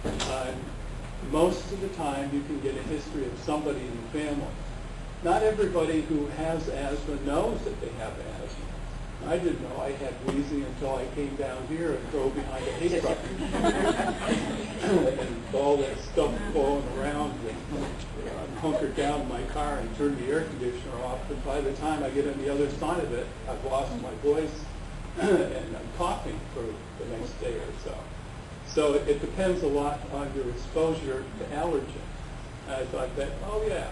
Uh, most of the time, you can get a history of somebody in the family. Not everybody who has asthma knows that they have asthma. I didn't know I had wheezing until I came down here and drove behind a hay truck. And all that stuff blowing around, and I'm hunkered down in my car and turned the air conditioner off, and by the time I get on the other side of it, I've lost my voice and I'm coughing for the next day or so. So it depends a lot on your exposure to allergen. And I thought that, oh yeah,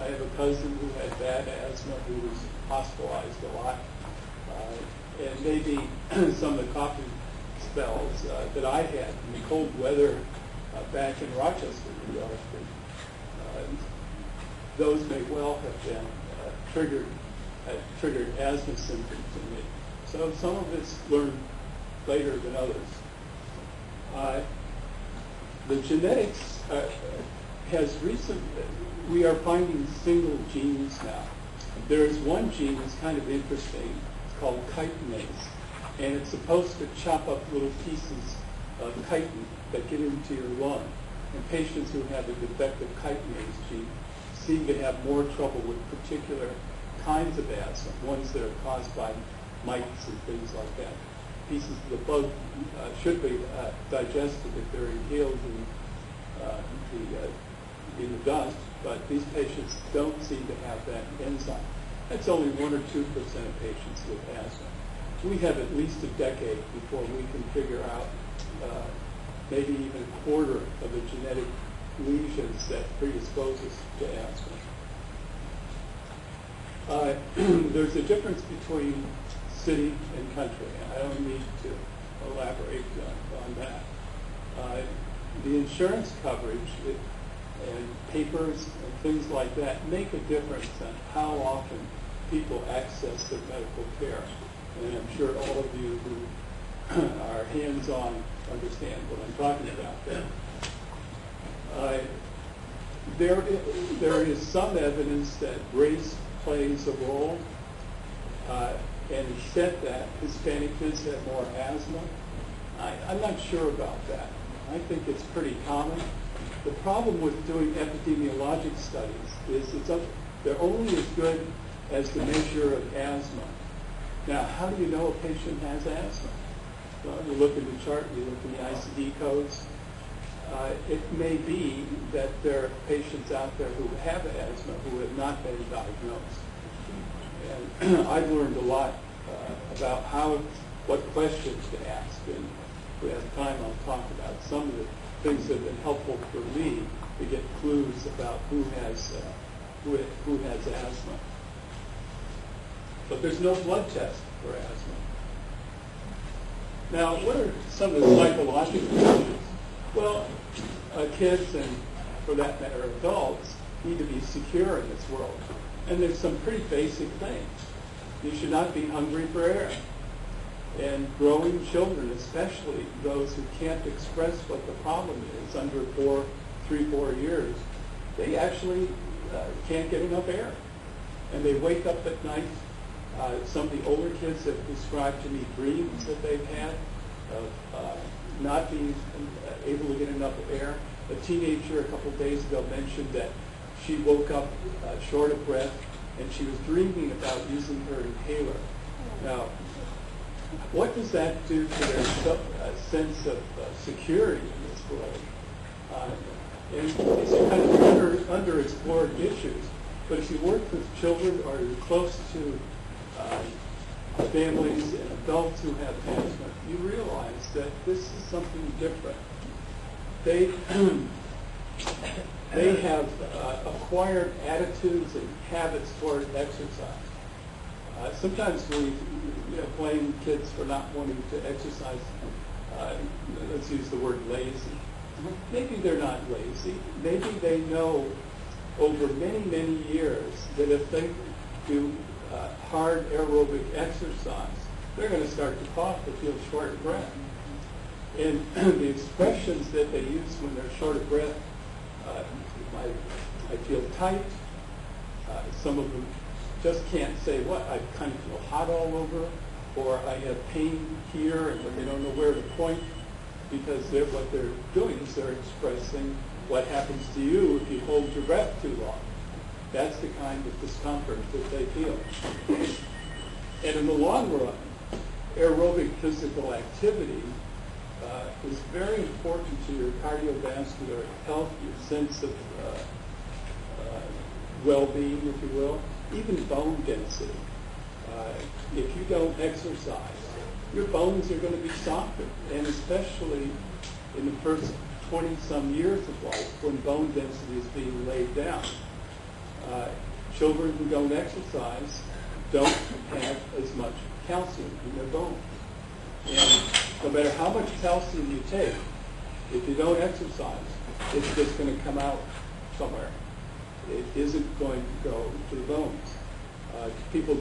I have a cousin who had bad asthma who was hospitalized a lot. And maybe some of the coughing spells that I had in the cold weather back in Rochester, New York, those may well have been triggered asthma symptoms in me. So some of it's learned later than others. The genetics we are finding single genes now. There is one gene that's kind of interesting. It's called chitinase, and it's supposed to chop up little pieces of chitin that get into your lung. And patients who have a defective chitinase gene seem to have more trouble with particular kinds of asthma, ones that are caused by mites and things like that. Pieces of the bug should be digested if they're inhaled in the dust, but these patients don't seem to have that enzyme. That's only 1 or 2% of patients with asthma. We have at least a decade before we can figure out maybe even a quarter of the genetic lesions that predispose us to asthma. There's a difference between city and country. I don't need to elaborate on that. The insurance coverage and papers and things like that make a difference on how often people access their medical care. And I'm sure all of you who are hands-on understand what I'm talking about there. There is some evidence that race plays a role, and it's said that Hispanic kids have more asthma. I'm not sure about that. I think it's pretty common. The problem with doing epidemiologic studies is they're only as good as the measure of asthma. Now, how do you know a patient has asthma? Well, you look at the chart, you look at the ICD codes. It may be that there are patients out there who have asthma who have not been diagnosed. And I've learned a lot about what questions to ask. And if we have time, I'll talk about some of the things that have been helpful for me to get clues about who has asthma. But there's no blood test for asthma. Now, what are some of the psychological issues? Well, kids and, for that matter, adults need to be secure in this world. And there's some pretty basic things. You should not be hungry for air. And growing children, especially those who can't express what the problem is under 3-4 years, they actually can't get enough air. And they wake up at night. Some of the older kids have described to me dreams that they've had of not being able to get enough air. A teenager a couple days ago mentioned that she woke up short of breath, and she was dreaming about using her inhaler. Now, what does that do to their sense of security in this world? And these are kind of underexplored issues. But if you work with children or you're close to families and adults who have asthma, you realize that this is something different. They have acquired attitudes and habits toward exercise. Sometimes we blame kids for not wanting to exercise. Let's use the word lazy. Maybe they're not lazy. Maybe they know over many, many years that if they do hard aerobic exercise, they're going to start to cough or feel short of breath. And the expressions that they use when they're short of breath, I feel tight. Some of them just can't say what. I kind of feel hot all over, or I have pain here, but they don't know where to point. because what they're doing is they're expressing what happens to you if you hold your breath too long. That's the kind of discomfort that they feel. And in the long run, aerobic physical activity is very important to your cardiovascular health, your sense of well-being, if you will, even bone density. If you don't exercise, your bones are going to be softer, and especially in the first 20-some years of life when bone density is being laid down. Children who don't exercise don't have as much calcium in their bones. And no matter how much calcium you take, if you don't exercise, it's just going to come out somewhere. It isn't going to go to the bones. People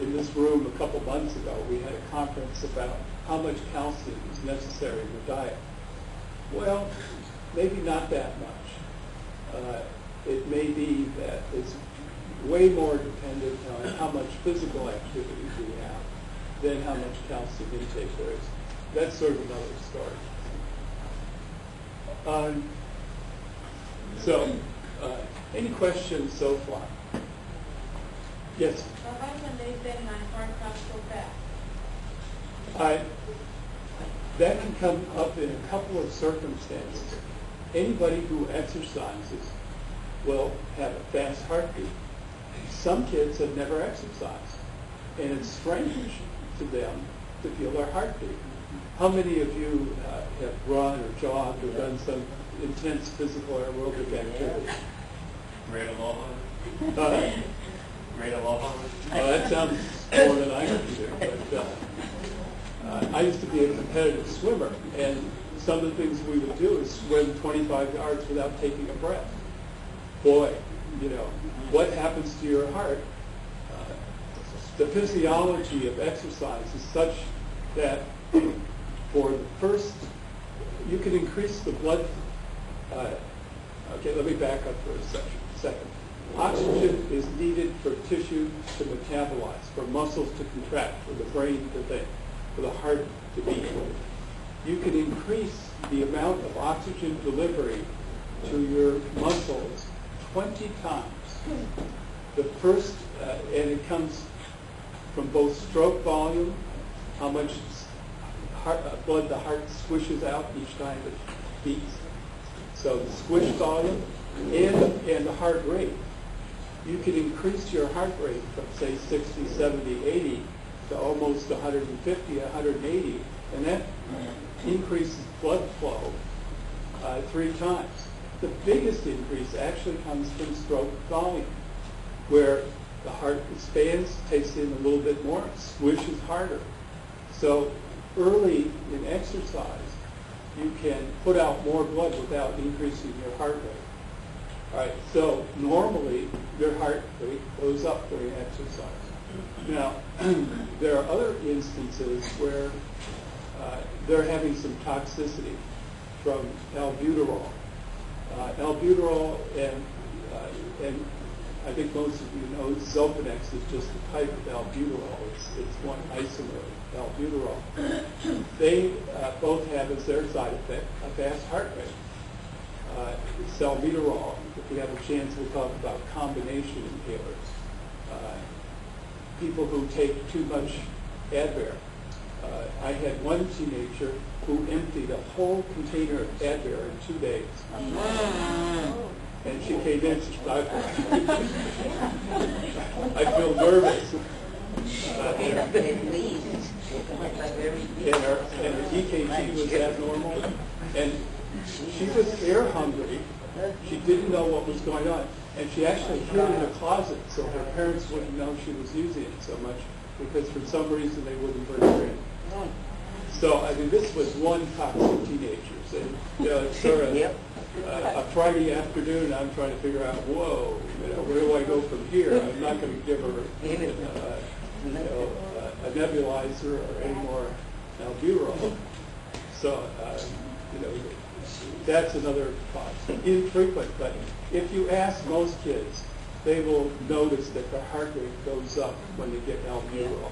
in this room a couple months ago, we had a conference about how much calcium is necessary in the diet. Well, maybe not that much. It may be that it's way more dependent on how much physical activity we have than how much calcium intake there is. That's sort of another story. Any questions so far? Yes? Well, how can they say my heart comes so fast? That can come up in a couple of circumstances. Anybody who exercises will have a fast heartbeat. Some kids have never exercised, and it's strange to them to feel their heartbeat. How many of you have run or jogged or done some intense physical aerobic activity? Great aloha. Great aloha. That sounds more than I can do. But I used to be a competitive swimmer, and some of the things we would do is swim 25 yards without taking a breath. Boy, what happens to your heart? The physiology of exercise is such that for the first, you can increase the blood. Okay, let me back up for a second. Oxygen is needed for tissue to metabolize, for muscles to contract, for the brain to think, for the heart to beat. You can increase the amount of oxygen delivery to your muscles 20 times. The first, and it comes from both stroke volume, how much blood the heart swishes out each time it beats. So the squish volume and the heart rate. You can increase your heart rate from, say, 60, 70, 80 to almost 150, 180, and that increases blood flow 3 times. The biggest increase actually comes from stroke volume, where the heart expands, takes in a little bit more, swishes harder. So early in exercise, you can put out more blood without increasing your heart rate. All right, so normally your heart rate goes up during exercise. Now, there are other instances where they're having some toxicity from albuterol. Albuterol and I think most of you know Zopinex is just a type of albuterol. It's one isomer of albuterol. They both have as their side effect a fast heart rate. Salmeterol, if we have a chance, we'll talk about combination inhalers. People who take too much Advair. I had one teenager who emptied a whole container of Advair in 2 days. And she came in, she started. I feel nervous. And her EKG was abnormal. And she was air hungry. She didn't know what was going on. And she actually hid in a closet so her parents wouldn't know she was using it so much, because for some reason they wouldn't bring her in. So, I mean, this was one toxic teenager. So, it's sort of a Friday afternoon, I'm trying to figure out, whoa, where do I go from here? I'm not going to give her a nebulizer or any more albuterol. So, that's another cause. Infrequent, but if you ask most kids, they will notice that their heart rate goes up when they get albuterol.